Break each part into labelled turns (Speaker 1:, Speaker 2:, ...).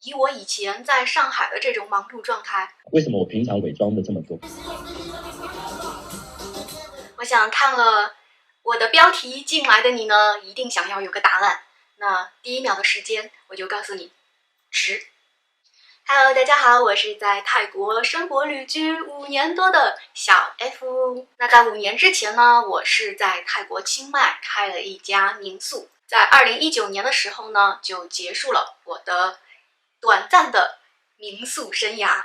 Speaker 1: 以我以前在上海的这种忙碌状态，
Speaker 2: 为什么我平常伪装的这么多？
Speaker 1: 我想看了我的标题进来的你呢，一定想要有个答案。那第1秒的时间，我就告诉你，值。Hello， 大家好，我是在泰国生活旅居5年多的小 F。那在5年之前呢，我是在泰国清迈开了一家民宿，在2019年的时候呢，就结束了我的短暂的民宿生涯。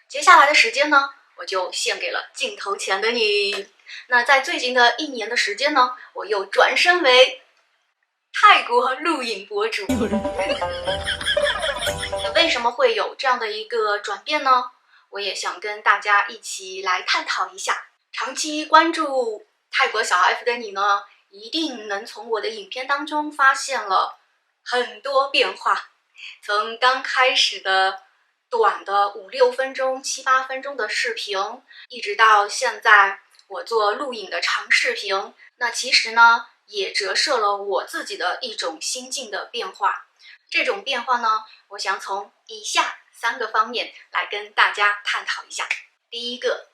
Speaker 1: 接下来的时间呢，我就献给了镜头前的你。那在最近的1年的时间呢，我又转身为泰国录影博主。为什么会有这样的一个转变呢？我也想跟大家一起来探讨一下。长期关注泰国小 F 的你呢，一定能从我的影片当中发现了很多变化。从刚开始的短的5、6分钟、7、8分钟的视频，一直到现在我做录影的长视频，那其实呢，也折射了我自己的一种心境的变化。这种变化呢，我想从以下3个方面来跟大家探讨一下。第一个，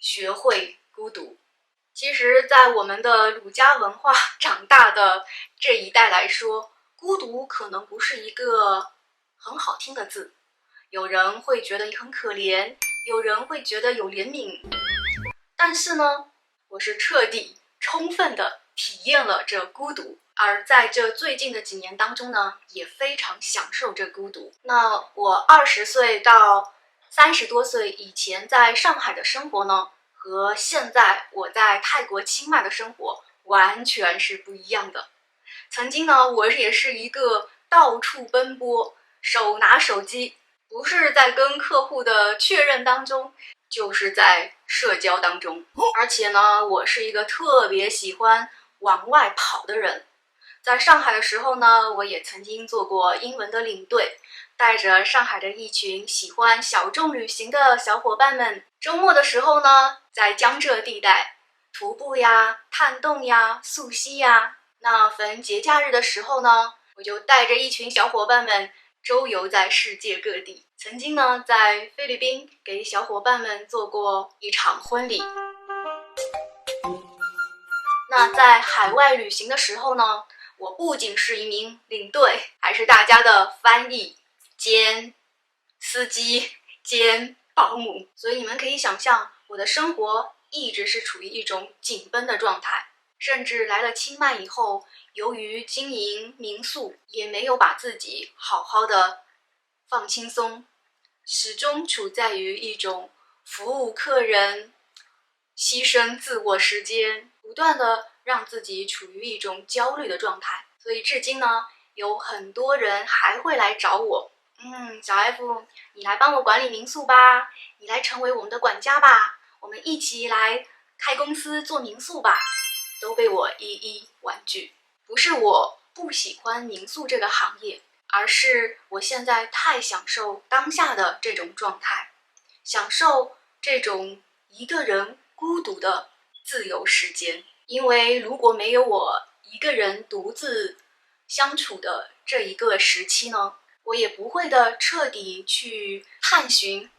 Speaker 1: 学会孤独。其实在我们的儒家文化长大的这一代来说，孤独可能不是一个很好听的字，有人会觉得你很可怜，有人会觉得有怜悯，但是呢，我是彻底充分的体验了这孤独，而在这最近的几年当中呢，也非常享受这孤独。那我20岁到30多岁以前在上海的生活呢，和现在我在泰国清迈的生活完全是不一样的。曾经呢，我也是一个到处奔波，手拿手机，不是在跟客户的确认当中，就是在社交当中。而且呢，我是一个特别喜欢往外跑的人。在上海的时候呢，我也曾经做过英文的领队，带着上海的一群喜欢小众旅行的小伙伴们，周末的时候呢，在江浙地带徒步呀、探洞呀、溯溪呀。那逢节假日的时候呢，我就带着一群小伙伴们周游在世界各地。曾经呢，在菲律宾给小伙伴们做过一场婚礼。那在海外旅行的时候呢，我不仅是一名领队，还是大家的翻译兼司机兼保姆。所以你们可以想象，我的生活一直是处于一种紧绷的状态。甚至来了清迈以后，由于经营民宿，也没有把自己好好的放轻松，始终处在于一种服务客人、牺牲自我时间，不断的让自己处于一种焦虑的状态。所以至今呢，有很多人还会来找我，小 F， 你来帮我管理民宿吧，你来成为我们的管家吧，我们一起来开公司做民宿吧，都被我一一婉拒。不是我不喜欢民宿这个行业，而是我现在太享受当下的这种状态，享受这种一个人孤独的自由时间。因为如果没有我一个人独自相处的这一个时期呢，我也不会的彻底去探寻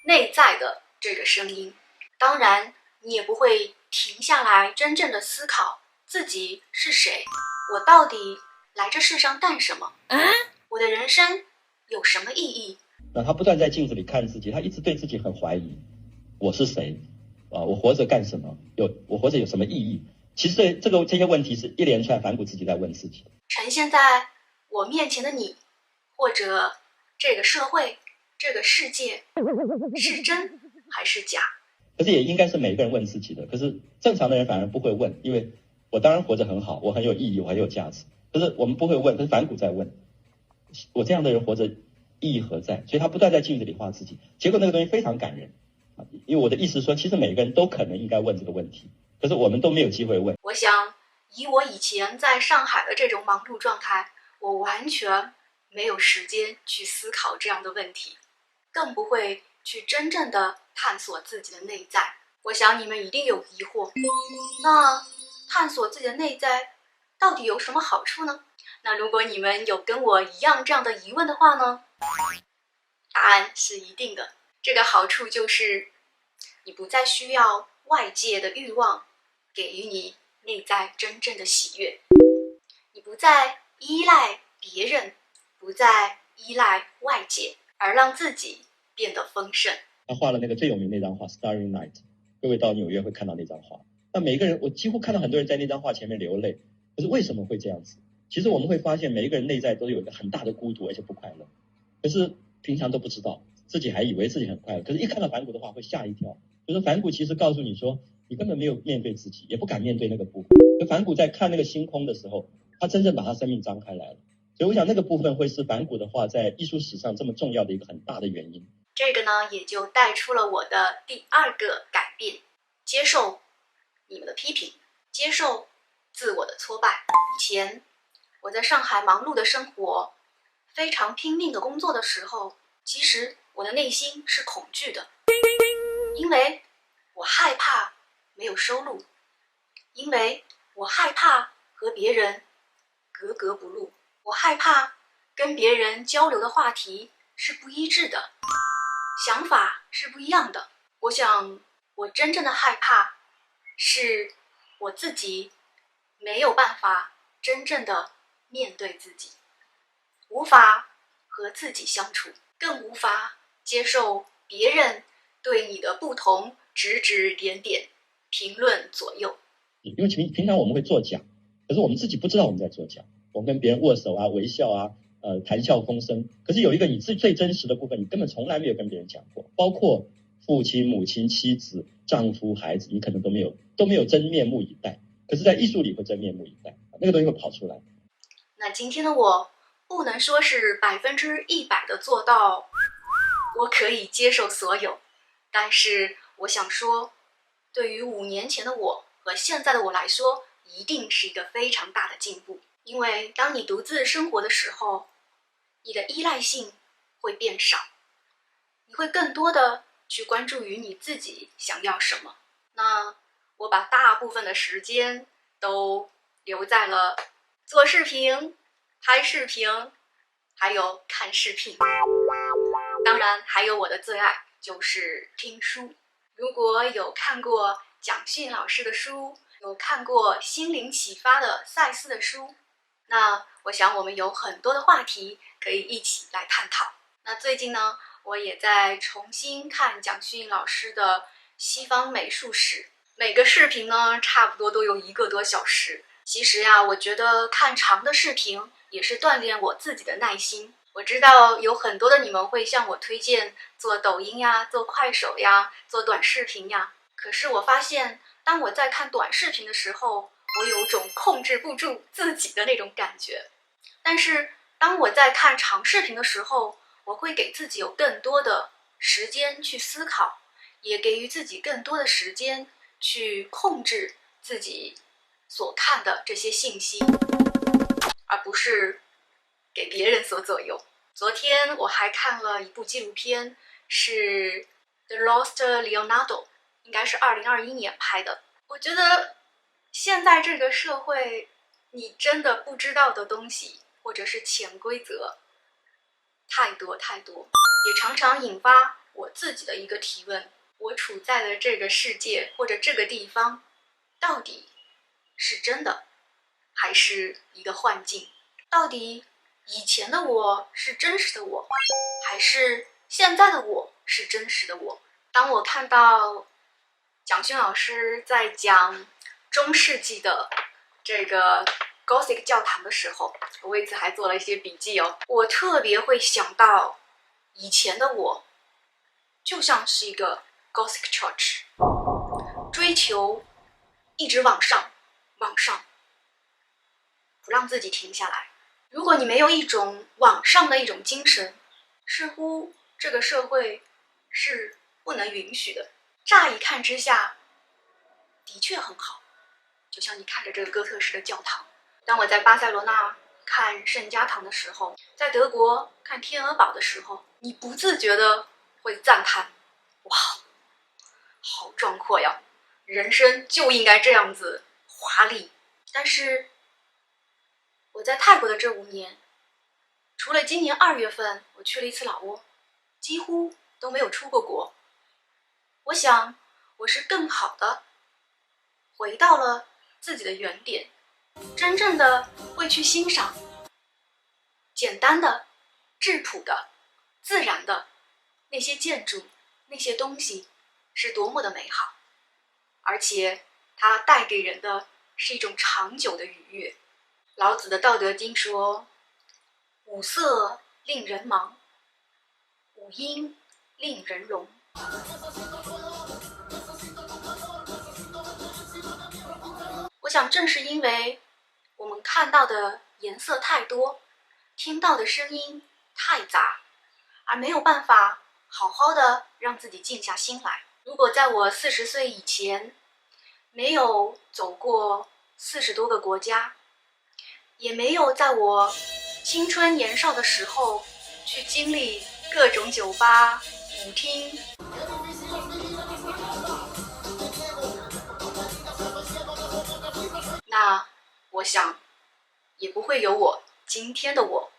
Speaker 1: 内在的这个声音。当然，你也不会停下来真正的思考自己是谁，我到底来这世上干什么？我的人生有什么意义？
Speaker 2: 那他不断在镜子里看自己，他一直对自己很怀疑，我是谁我活着干什么？我活着有什么意义？其实这些问题是一连串反骨自己在问自己。
Speaker 1: 呈现在我面前的你，或者这个社会、这个世界，是真还是假？
Speaker 2: 可是也应该是每个人问自己的。可是正常的人反而不会问，因为我当然活着很好，我很有意义，我很有价值。可是我们不会问，可是反骨在问，我这样的人活着意义何在？所以他不断在镜子里画自己，结果那个东西非常感人。因为我的意思是说，其实每个人都可能应该问这个问题，可是我们都没有机会问。
Speaker 1: 我想以我以前在上海的这种忙碌状态，我完全没有时间去思考这样的问题，更不会去真正的探索自己的内在。我想你们一定有疑惑，那探索自己的内在到底有什么好处呢？那如果你们有跟我一样这样的疑问的话呢，答案是一定的。这个好处就是你不再需要外界的欲望给予你内在真正的喜悦，你不再依赖别人，不再依赖外界，而让自己变得丰盛。
Speaker 2: 他画了那个最有名那张画《Starry Night》，各位到纽约会看到那张画。那每一个人，我几乎看到很多人在那张画前面流泪。可是为什么会这样子？其实我们会发现，每一个人内在都有一个很大的孤独，而且不快乐。可是平常都不知道，自己还以为自己很快乐。可是一看到梵谷的话，会吓一跳。就是梵谷其实告诉你说，你根本没有面对自己，也不敢面对那个部分。就梵谷在看那个星空的时候，他真正把他生命张开来了。所以我想那个部分会是梵谷的画在艺术史上这么重要的一个很大的原因。
Speaker 1: 这个呢，也就带出了我的第二个改变：接受你们的批评，接受自我的挫败。以前我在上海忙碌的生活，非常拼命的工作的时候，其实我的内心是恐惧的，因为我害怕没有收入，因为我害怕和别人格格不入，我害怕跟别人交流的话题是不一致的，想法是不一样的。我想我真正的害怕是我自己没有办法真正的面对自己，无法和自己相处，更无法接受别人对你的不同指指点点、评论左右。
Speaker 2: 因为平常我们会作假，可是我们自己不知道我们在作假。我们跟别人握手啊、微笑啊、谈笑风生，可是有一个你最真实的部分，你根本从来没有跟别人讲过，包括父亲、母亲、妻子、丈夫、孩子，你可能都没有真面目以待。可是，在艺术里会真面目以待，那个东西会跑出来。
Speaker 1: 那今天的我不能说是100%的做到，我可以接受所有，但是我想说，对于5年前的我和现在的我来说，一定是一个非常大的进步。因为当你独自生活的时候，你的依赖性会变少，你会更多的去关注于你自己想要什么。那我把大部分的时间都留在了做视频、拍视频，还有看视频。当然还有我的最爱就是听书。如果有看过蒋勋老师的书，有看过心灵启发的赛斯的书，那我想我们有很多的话题可以一起来探讨。那最近呢，我也在重新看蒋勋老师的西方美术史，每个视频呢差不多都有1个多小时。其实呀，我觉得看长的视频也是锻炼我自己的耐心。我知道有很多的你们会向我推荐做抖音呀、做快手呀、做短视频呀，可是我发现当我在看短视频的时候，我有种控制不住自己的那种感觉。但是当我在看长视频的时候，我会给自己有更多的时间去思考，也给予自己更多的时间去控制自己所看的这些信息，而不是给别人所左右。昨天我还看了一部纪录片，是 The Lost Leonardo， 应该是2021年拍的。我觉得现在这个社会，你真的不知道的东西或者是潜规则太多太多，也常常引发我自己的一个提问：我处在的这个世界或者这个地方，到底是真的还是一个幻境？到底以前的我是真实的我，还是现在的我是真实的我？当我看到蒋勋老师在讲中世纪的这个 Gothic 教堂的时候，我为此还做了一些笔记哦。我特别会想到以前的我就像是一个 Gothic Church， 追求一直往上往上，不让自己停下来。如果你没有一种往上的一种精神，似乎这个社会是不能允许的。乍一看之下的确很好，就像你看着这个哥特式的教堂。当我在巴塞罗那看圣家堂的时候，在德国看天鹅堡的时候，你不自觉的会赞叹：哇，好壮阔呀，人生就应该这样子华丽。但是我在泰国的这5年，除了今年2月份我去了一次老挝，几乎都没有出过国。我想我是更好的回到了自己的原点，真正的会去欣赏简单的、质朴的、自然的那些建筑、那些东西是多么的美好，而且它带给人的是一种长久的愉悦。老子的《道德经》说：“五色令人盲，五音令人聋。”我想正是因为我们看到的颜色太多，听到的声音太杂，而没有办法好好的让自己静下心来。如果在我40岁以前没有走过40多个国家，也没有在我青春年少的时候去经历各种酒吧、舞厅，那我想也不会有我今天的我。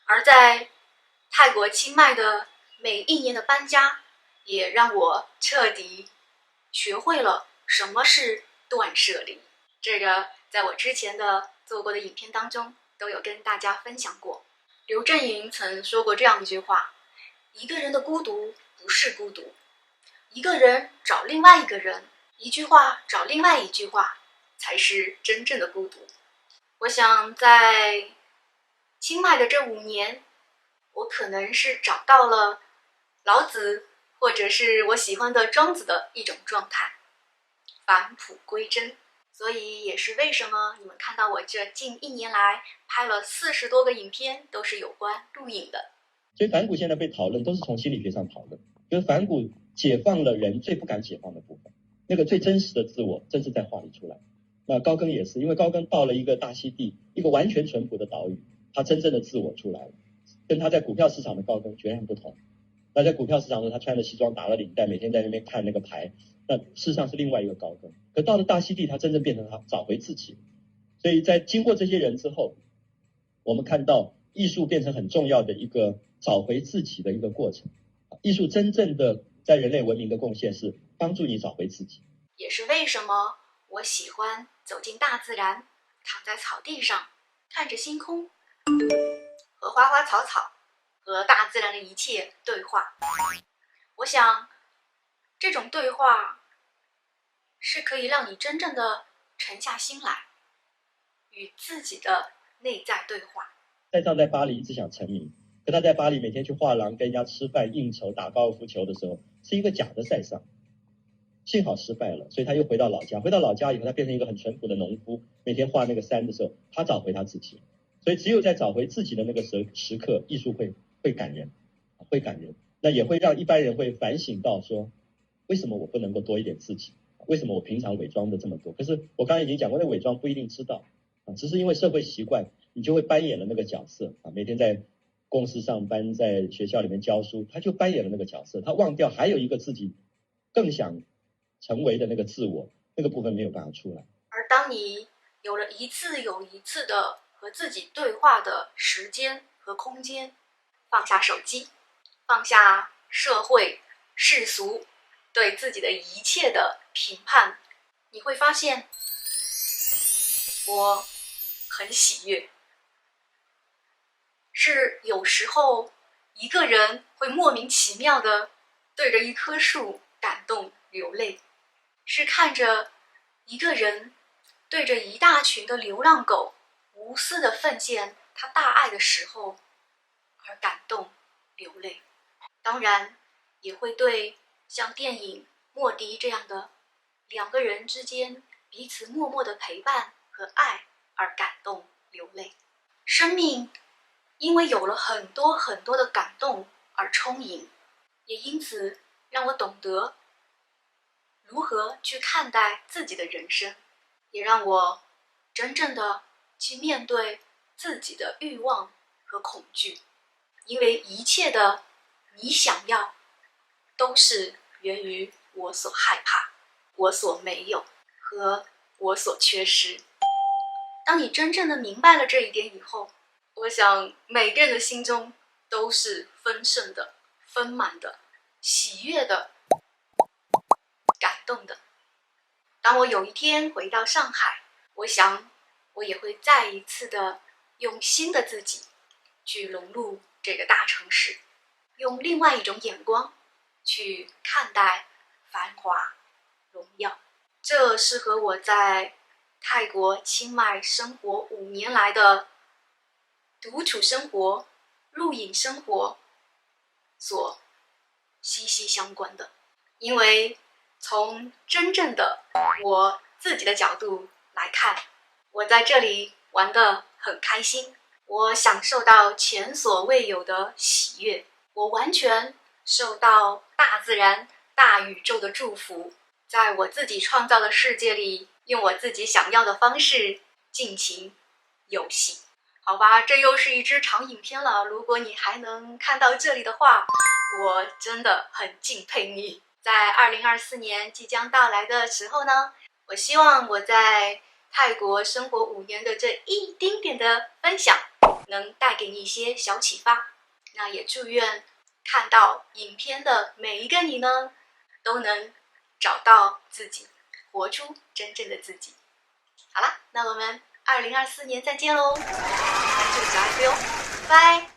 Speaker 1: 而在泰国清迈的每1年的搬家，也让我彻底学会了什么是断舍离。这个在我之前的做过的影片当中都有跟大家分享过。刘震云曾说过这样一句话：一个人的孤独不是孤独，一个人找另外一个人，一句话找另外一句话，才是真正的孤独。我想在清迈的这5年，我可能是找到了老子或者是我喜欢的庄子的一种状态，返璞归真。所以也是为什么你们看到我这近1年来拍了40多个影片，都是有关录影的。
Speaker 2: 所以反骨现在被讨论都是从心理学上讨论，就是反骨解放了人最不敢解放的部分，那个最真实的自我正是在画里出来。那高更也是，因为高更到了一个大溪地，一个完全淳朴的岛屿，他真正的自我出来了，跟他在股票市场的高更截然不同。那在股票市场中，他穿着西装打了领带，每天在那边看那个牌，那事实上是另外一个高更。可到了大溪地，他真正变成他找回自己。所以在经过这些人之后，我们看到艺术变成很重要的一个找回自己的一个过程。艺术真正的在人类文明的贡献是帮助你找回自己。
Speaker 1: 也是为什么我喜欢走进大自然，躺在草地上，看着星空和花花草草，和大自然的一切对话。我想这种对话是可以让你真正的沉下心来，与自己的内在对话。
Speaker 2: 塞尚在巴黎一直想成名，可他在巴黎每天去画廊跟人家吃饭应酬打高尔夫球的时候，是一个假的塞尚。幸好失败了，所以他又回到老家。回到老家以后，他变成一个很淳朴的农夫，每天画那个山的时候，他找回他自己。所以只有在找回自己的那个时刻，艺术会感人，会感人。那也会让一般人会反省到说，为什么我不能够多一点自己？为什么我平常伪装的这么多？可是我刚才已经讲过，那伪装不一定知道啊，只是因为社会习惯，你就会扮演了那个角色啊。每天在公司上班，在学校里面教书，他就扮演了那个角色，他忘掉还有一个自己更想成为的那个自我，那个部分没有办法出来。
Speaker 1: 而当你有了一次又一次的和自己对话的时间和空间，放下手机，放下社会世俗对自己的一切的评判，你会发现我很喜悦。是有时候一个人会莫名其妙的对着一棵树感动流泪，是看着一个人对着一大群的流浪狗无私的奉献他大爱的时候而感动流泪。当然也会对像电影《莫迪》这样的2个人之间彼此默默的陪伴和爱而感动流泪。生命因为有了很多很多的感动而充盈，也因此让我懂得如何去看待自己的人生，也让我真正的去面对自己的欲望和恐惧。因为一切的你想要都是源于我所害怕，我所没有，和我所缺失。当你真正的明白了这一点以后，我想每个人的心中都是丰盛的、丰满的、喜悦的、感动的。当我有一天回到上海，我想我也会再一次的用新的自己去融入这个大城市，用另外一种眼光去看待繁华荣耀。这是和我在泰国清迈生活5年来的独处生活、露营生活所息息相关的。因为从真正的我自己的角度来看，我在这里玩得很开心，我享受到前所未有的喜悦，我完全受到大自然、大宇宙的祝福，在我自己创造的世界里，用我自己想要的方式尽情游戏。好吧，这又是一支长影片了，如果你还能看到这里的话，我真的很敬佩你。在2024年即将到来的时候呢，我希望我在泰国生活5年的这一丁点的分享能带给你一些小启发。那也祝愿看到影片的每一个你呢，都能找到自己，活出真正的自己。好啦，那我们2024年再见喽！这个小 F 哟，拜拜。